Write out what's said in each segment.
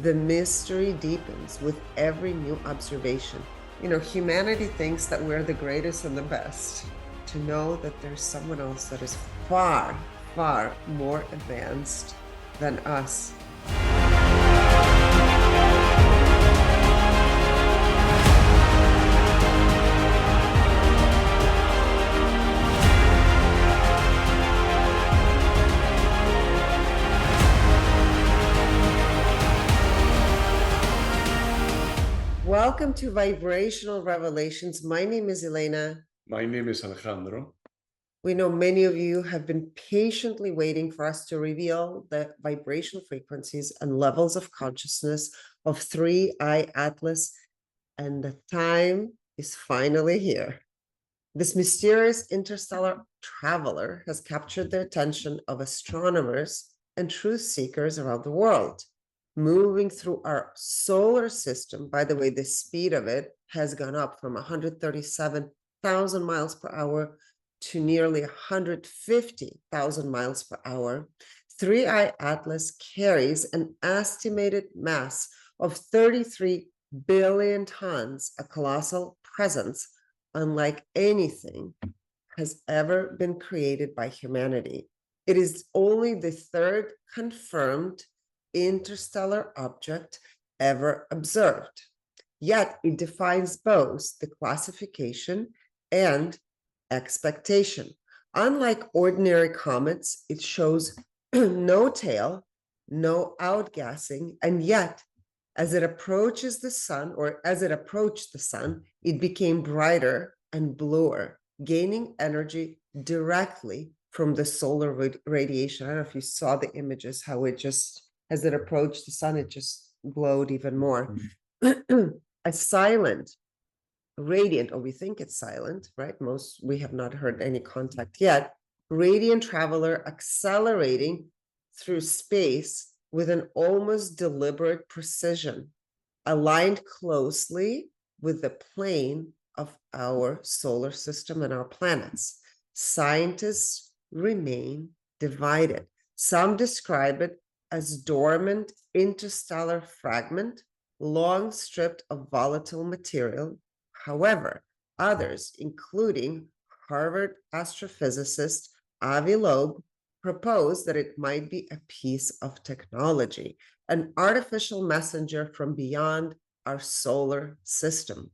The mystery deepens with every new observation. Humanity thinks that we're the greatest and the best. To know that there's someone else that is far, far more advanced than us. Welcome to Vibrational Revelations. My name is Elena. My name is Alejandro. We know many of you have been patiently waiting for us to reveal the vibrational frequencies and levels of consciousness of 3I Atlas, and the time is finally here. This mysterious interstellar traveler has captured the attention of astronomers and truth seekers around the world. Moving through our solar system, by the way, the speed of it has gone up from 137,000 miles per hour to nearly 150,000 miles per hour. 3I Atlas carries an estimated mass of 33 billion tons, a colossal presence unlike anything has ever been created by humanity. It is only the third confirmed interstellar object ever observed. Yet it defies both the classification and expectation. Unlike ordinary comets, it shows no tail, no outgassing, and yet as it approaches the sun, or as it approached the sun, it became brighter and bluer, gaining energy directly from the solar radiation. I don't know if you saw the images, how it just, as it approached the sun, it just glowed even more. A silent, radiant, or we think it's silent, right? We have not heard any contact yet. Radiant traveler accelerating through space with an almost deliberate precision, aligned closely with the plane of our solar system and our planets. Scientists remain divided. Some describe it as dormant interstellar fragment, long stripped of volatile material. However, others, including Harvard astrophysicist Avi Loeb, propose that it might be a piece of technology, an artificial messenger from beyond our solar system.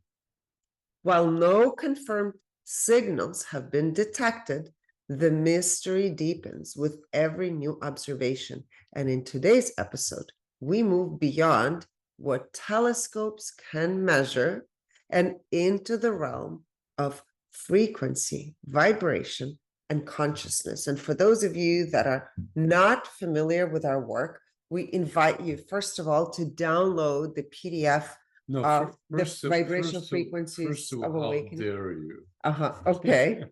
While no confirmed signals have been detected, the mystery deepens with every new observation. And in today's episode, we move beyond what telescopes can measure and into the realm of frequency, vibration, and consciousness. And for those of you that are not familiar with our work, we invite you, first of all, to download the PDF of the vibrational frequencies of awakening. How dare you? Okay.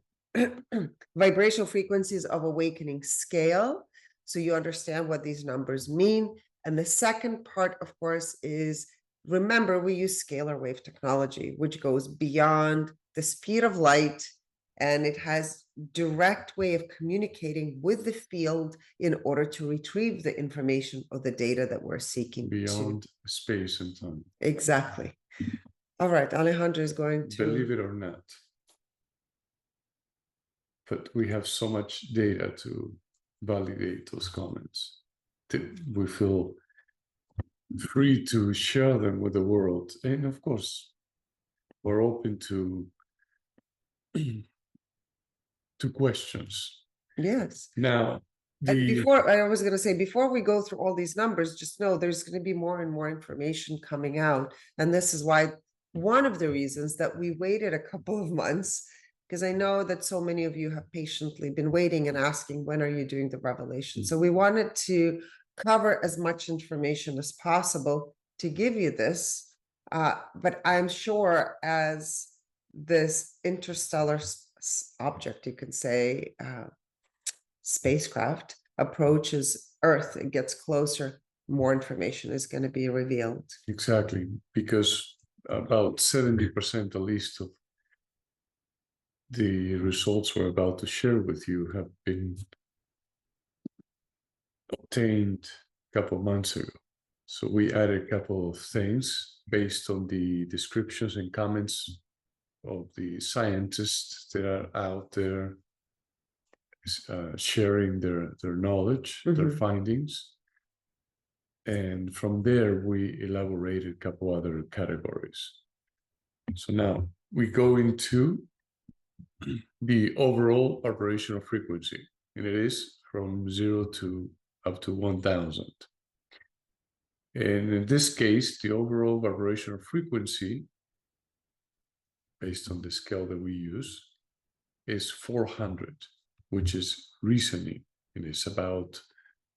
Vibrational frequencies of awakening scale, so you understand what these numbers mean. And the second part, of course, is, remember, we use scalar wave technology, which goes beyond the speed of light, and it has direct way of communicating with the field in order to retrieve the information or the data that we're seeking. Beyond space and time. Exactly. All right, Alejandro is going to... Believe it or not, but we have so much data to validate those comments that we feel free to share them with the world. And of course, we're open to questions. Yes. Now, before I was going to say, before we go through all these numbers, just know there's going to be more and more information coming out. And this is why, one of the reasons that we waited a couple of months, because I know that so many of you have patiently been waiting and asking, when are you doing the revelation? So we wanted to cover as much information as possible to give you this. But I'm sure as this interstellar object, you can say, spacecraft approaches Earth, it gets closer, more information is going to be revealed. Exactly, because about 70% at least of the results we're about to share with you have been obtained a couple of months ago. So we added a couple of things based on the descriptions and comments of the scientists that are out there sharing their knowledge, their findings. And from there, we elaborated a couple other categories. So now we go into the overall operational frequency, and it is from 0 to up to 1000. And in this case, the overall vibrational frequency, based on the scale that we use, is 400, which is reasoning. It is about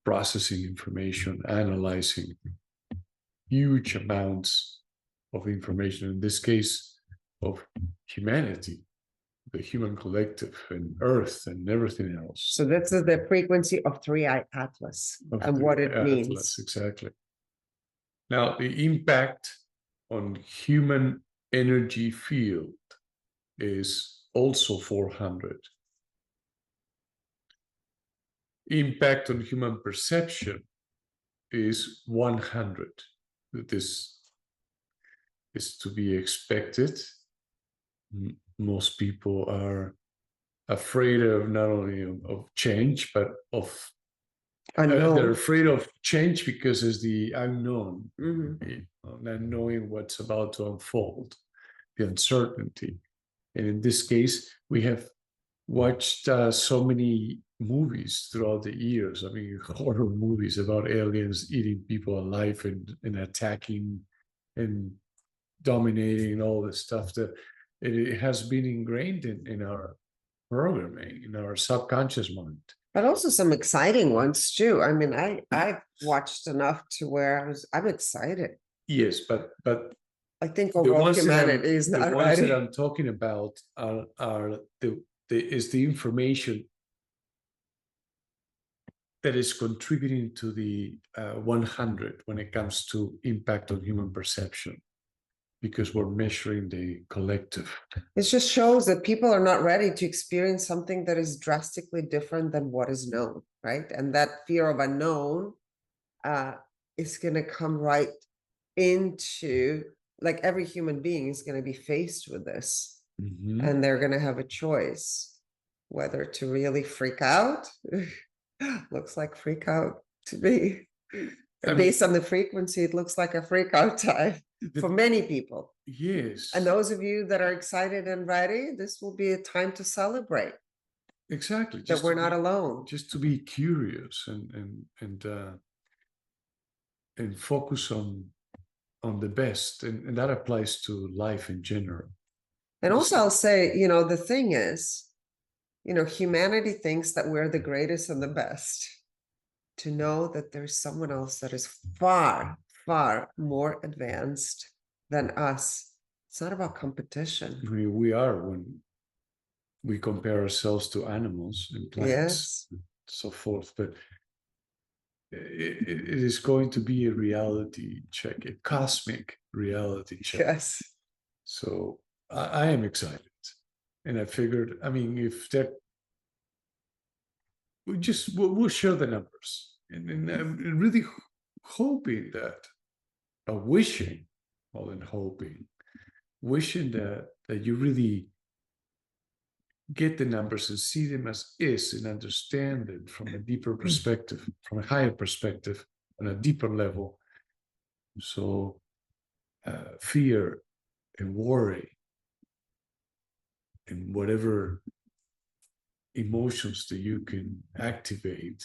processing information, analyzing huge amounts of information, in this case, of humanity, the human collective and Earth and everything else. So this is the frequency of 3i Atlas and what it means. Exactly. Now, the impact on human energy field is also 400. Impact on human perception is 100. This is to be expected. Most people are afraid of not only of change, but of they're afraid of change because it's the unknown, not knowing what's about to unfold, the uncertainty. And in this case, we have watched so many movies throughout the years. I mean, horror movies about aliens eating people alive and attacking and dominating and all this stuff that it has been ingrained in our programming, in our subconscious mind. But also some exciting ones too. I mean, I've watched enough to where I'm excited. Yes, but I think overall humanity is not the ready. ones that I'm talking about are the information that is contributing to the 100 when it comes to impact on human perception, because we're measuring the collective. It just shows that people are not ready to experience something that is drastically different than what is known, right? And that fear of unknown is going to come right into, like, every human being is going to be faced with this, and they're going to have a choice whether to really freak out. Looks like freak out to me. Based on the frequency, it looks like a freak out time for many people. Yes. And those of you that are excited and ready, this will be a time to celebrate. Exactly. That we're not alone. Just to be curious and focus on the best. And that applies to life in general. And also I'll say, the thing is, humanity thinks that we're the greatest and the best. To know that there's someone else that is far, far more advanced than us. It's not about competition. I mean, we are when we compare ourselves to animals and plants, and so forth. But it is going to be a reality check, a cosmic reality check. Yes. So I am excited. And I figured, I mean, if that, we'll share the numbers. And I'm really hoping that, wishing, more than hoping, wishing that you really get the numbers and see them as is and understand it from a deeper perspective, from a higher perspective, on a deeper level. So fear and worry and whatever emotions that you can activate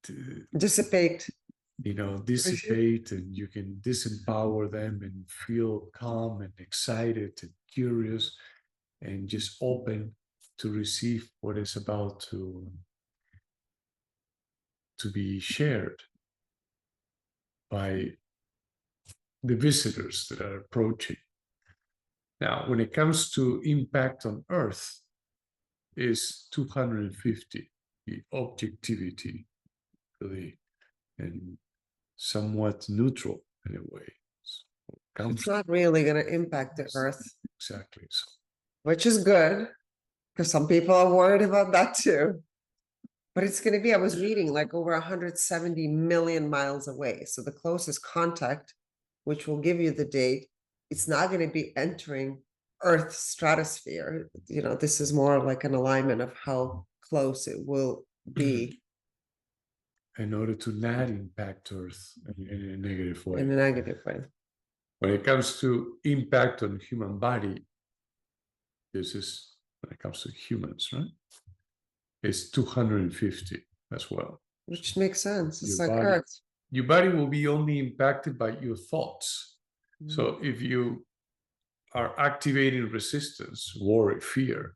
to dissipate, and you can disempower them and feel calm and excited and curious and just open to receive what is about to be shared by the visitors that are approaching. Now, when it comes to impact on Earth, is 250, the objectivity, really, and somewhat neutral in a way. So it's not really going to impact the Earth. Exactly. So, which is good, because some people are worried about that too. But it's going to be, I was reading, like over 170 million miles away. So the closest contact, which will give you the date, it's not going to be entering Earth's stratosphere. You know, this is more like an alignment of how close it will be in order to not impact Earth in a negative way. in a negative way. When it comes to impact on human body, this is when it comes to humans, right? It's 250 as well. Which makes sense. It's Your like body- Earth. Your body will be only impacted by your thoughts. So if you are activating resistance, worry, fear,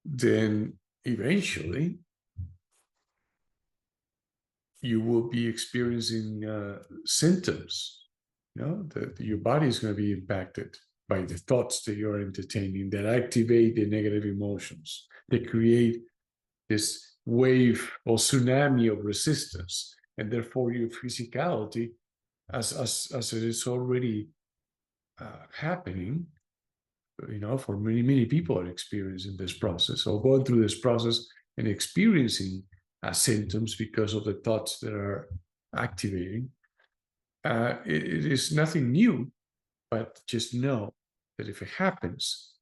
then eventually you will be experiencing symptoms. You know, that your body is going to be impacted by the thoughts that you're entertaining that activate the negative emotions. They create this wave or tsunami of resistance, and therefore your physicality, as it is already happening, you know, for many people are experiencing this process or going through this process and experiencing symptoms because of the thoughts that are activating. It is nothing new, but just know that if it happens,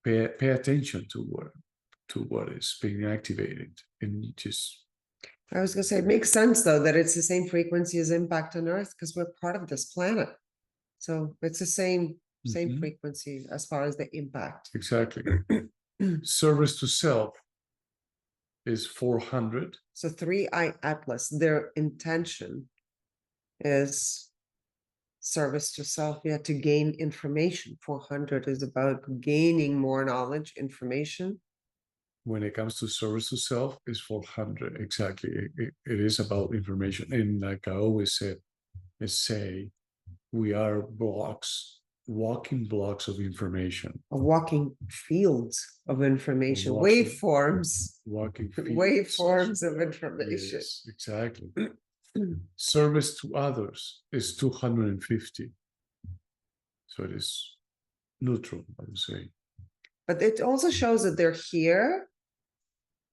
pay attention to what is being activated, and just. I was going to say, it makes sense though that it's the same frequency as impact on Earth because we're part of this planet. So it's the same Mhm. frequency as far as the impact. Exactly. Service to self is 400. So 3I Atlas, their intention is service to self, yeah, to gain information. 400 is about gaining more knowledge, information. When it comes to service to self, is 400. Exactly. It is about information. And like I always say, we are walking blocks of information. Walking fields of information, waveforms, walking fields. waveforms of information. Yes, exactly. Service to others is 250. So it is neutral, I would say. But it also shows that they're here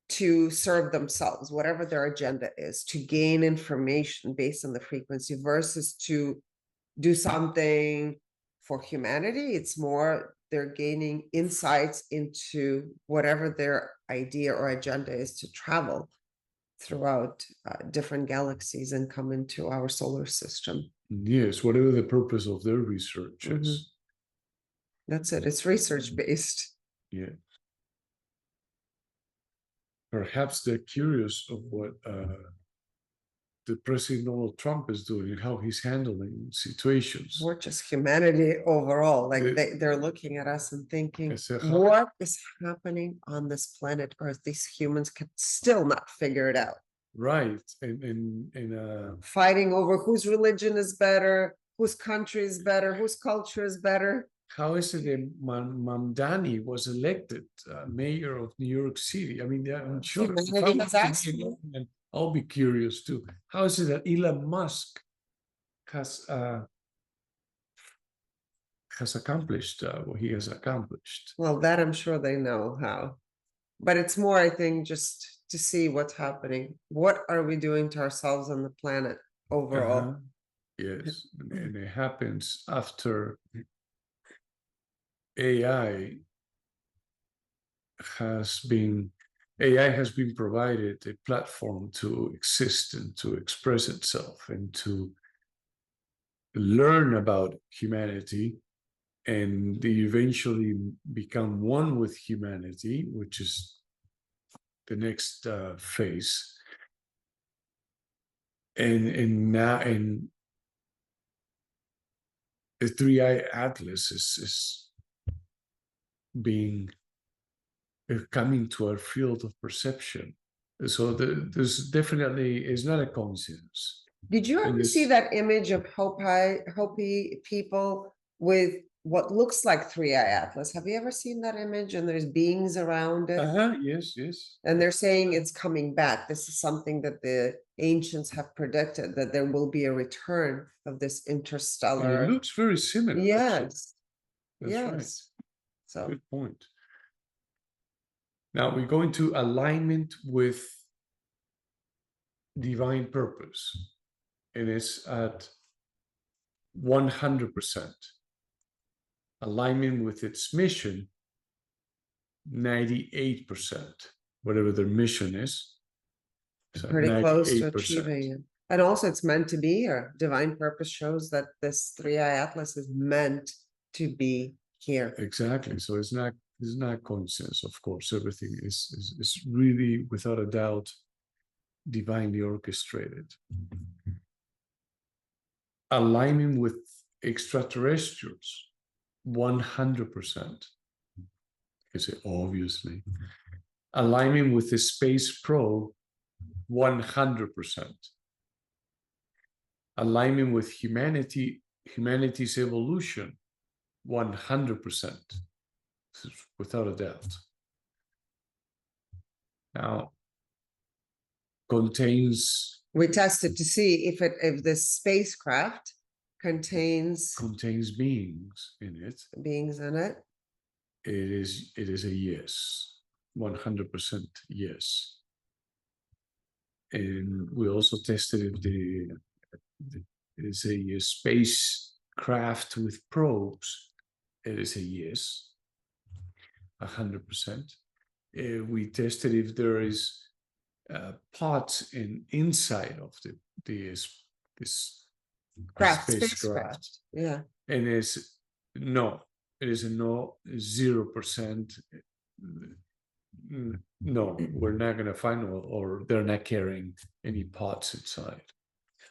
to serve themselves, whatever their agenda is, to gain information based on the frequency versus to do something for humanity. It's more they're gaining insights into whatever their idea or agenda is to travel throughout different galaxies and come into our solar system. Yes, whatever the purpose of their research is. That's it. It's research based. Yeah. Perhaps they're curious of what the President Donald Trump is doing and how he's handling situations. Or just humanity overall. Like they're looking at us and thinking, what is happening on this planet Earth? These humans can still not figure it out. Right. And fighting over whose religion is better, whose country is better, whose culture is better. How is it that Mamdani was elected mayor of New York City? I mean, I'm sure. And I'll be curious too. How is it that Elon Musk has accomplished what he has accomplished? Well, that I'm sure they know how. But it's more, I think, just to see what's happening. What are we doing to ourselves on the planet overall? Yes, and it happens after AI has been provided a platform to exist and to express itself and to learn about humanity, and they eventually become one with humanity, which is the next phase. And now, and the 3I Atlas is being coming to our field of perception. So there's definitely, it's not a coincidence. Did you ever see that image of Hopi people with what looks like 3I Atlas? Have you ever seen that image? And there's beings around it. Yes. And they're saying it's coming back. This is something that the ancients have predicted, that there will be a return of this interstellar. And it looks very similar. Yes. Actually. That's yes. right. So good point. Now we go into alignment with divine purpose. It is at 100%. Alignment with its mission, 98%, whatever their mission is. So Pretty close to 98%. achieving it. And also it's meant to be here. Divine purpose shows that this 3i Atlas is meant to be here. Exactly. So it's not coincidence, of course. Everything is really, without a doubt, divinely orchestrated. Aligning with extraterrestrials, 100%. You say, obviously. Aligning with the space probe, 100%. Alignment with humanity's evolution, 100%, without a doubt. Now, contains. We tested to see if this spacecraft contains beings in it. Beings in it. It is a yes, 100% yes. And we also tested if it is a spacecraft with probes. It is a yes, 100%. We tested if there is pods inside of this spacecraft. Yeah. And it is a no, 0%. No, we're not going to find, or they're not carrying any pods inside.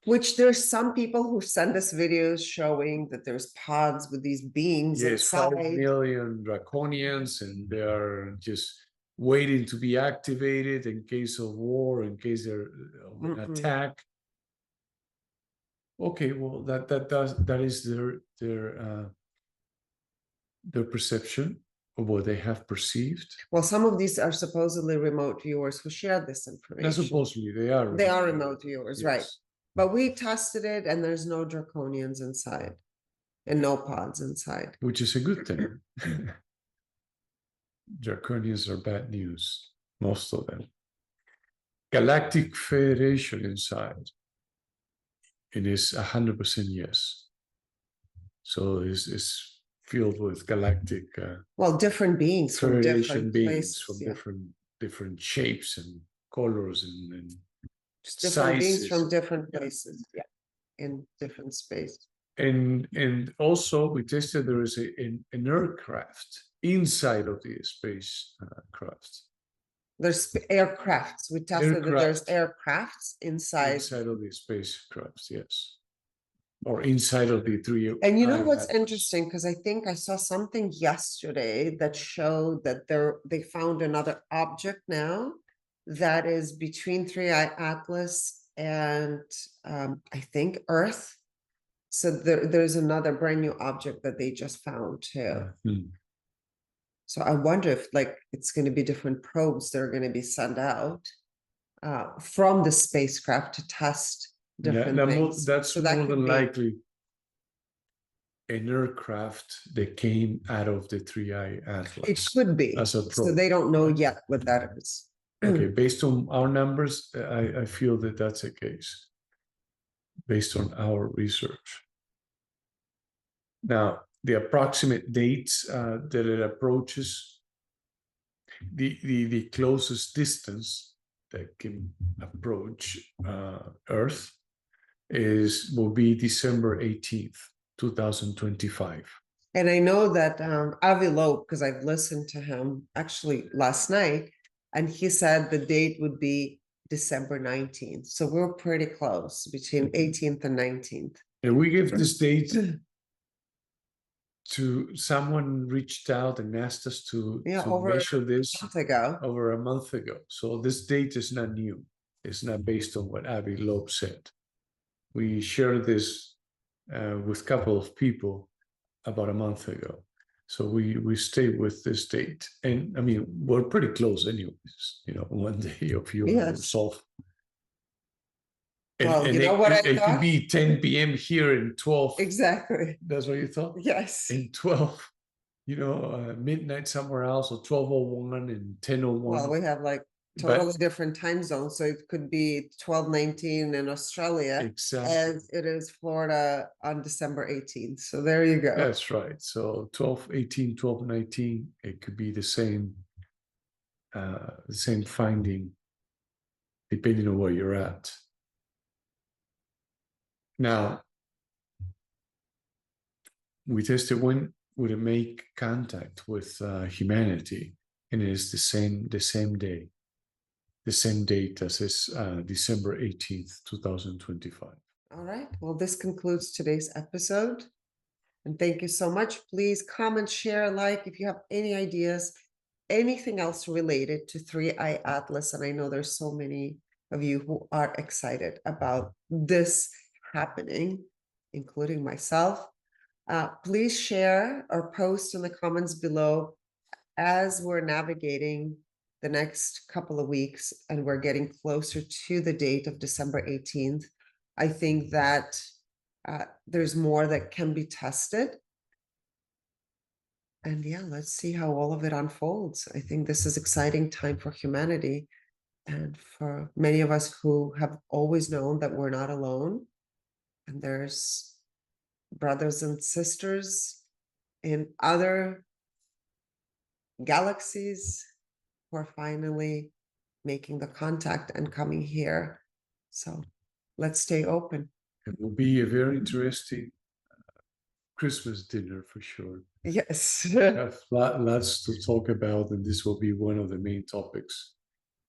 Which there's some people who send us videos showing that there's pods with these beings inside. 5 million draconians, and they are just waiting to be activated in case of war, in case they're an attack. Okay, well, that is their perception of what they have perceived. Well, some of these are supposedly remote viewers who shared this information. Not supposedly, they are. They are remote viewers, yes. right? But we tested it, and there's no draconians inside, and no pods inside. Which is a good thing. Draconians are bad news, most of them. Galactic Federation inside. It is 100% yes. So it's filled with galactic. Well, different beings from different beings places, from different shapes and colors and just different beings sizes. from different places, yeah, in different space. And also we tested there is an aircraft inside of the spacecraft. There's aircrafts. We tested that there's aircrafts inside of the spacecrafts, yes, or inside of the 3. And you know what's interesting? Because I think I saw something yesterday that showed that they found another object now that is between 3i Atlas and I think Earth. So there's another brand new object that they just found too. So I wonder if it's going to be different probes that are going to be sent out from the spacecraft to test different things. That's more than likely an aircraft that came out of the 3i Atlas. It could be. As a probe. So they don't know yet what that is. Okay, based on our numbers, I feel that that's the case, based on our research. Now, the approximate dates that it approaches, the closest distance that can approach Earth will be December 18th, 2025. And I know that Avi Loeb, because I've listened to him actually last night, and he said the date would be December 19th. So we're pretty close, between 18th and 19th. And we give this date to someone reached out and asked us to measure this over a month ago. So this date is not new. It's not based on what Avi Loeb said. We shared this with a couple of people about a month ago. So we stay with this date. And I mean, we're pretty close anyways, one day of you solve. Well, and you know what I it thought? could be 10 p.m. here in 12. Exactly. That's what you thought? Yes. In 12 midnight somewhere else, or 12:01 and 10:01. Well, we have like totally different time zones, so it could be 12:19 in Australia Exactly. as it is Florida on December 18th. So there you go. That's right. So 12:18, 12:19, it could be the same finding depending on where you're at. Now, we tested when would it make contact with humanity, and it is the same day, the same date as this December 18th, 2025. All right. Well, this concludes today's episode. And thank you so much. Please comment, share, like if you have any ideas, anything else related to 3i Atlas. And I know there's so many of you who are excited about this happening, including myself. Please share or post in the comments below as we're navigating the next couple of weeks and we're getting closer to the date of December 18th. I think that there's more that can be tested. And yeah, let's see how all of it unfolds. I think this is exciting time for humanity and for many of us who have always known that we're not alone. And there's brothers and sisters in other galaxies who are finally making the contact and coming here. So let's stay open. It will be a very interesting Christmas dinner for sure. Yes. Have lots to talk about, and this will be one of the main topics.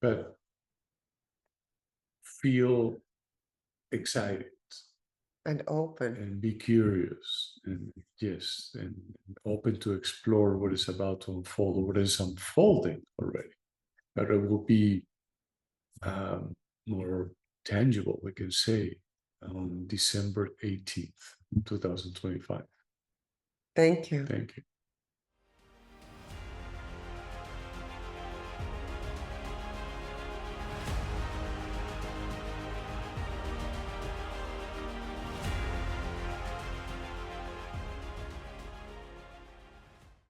But feel excited and open and be curious, and yes, and open to explore what is about to unfold, or what is unfolding already. But it will be more tangible, we can say, on December 18th, 2025. Thank you. Thank you.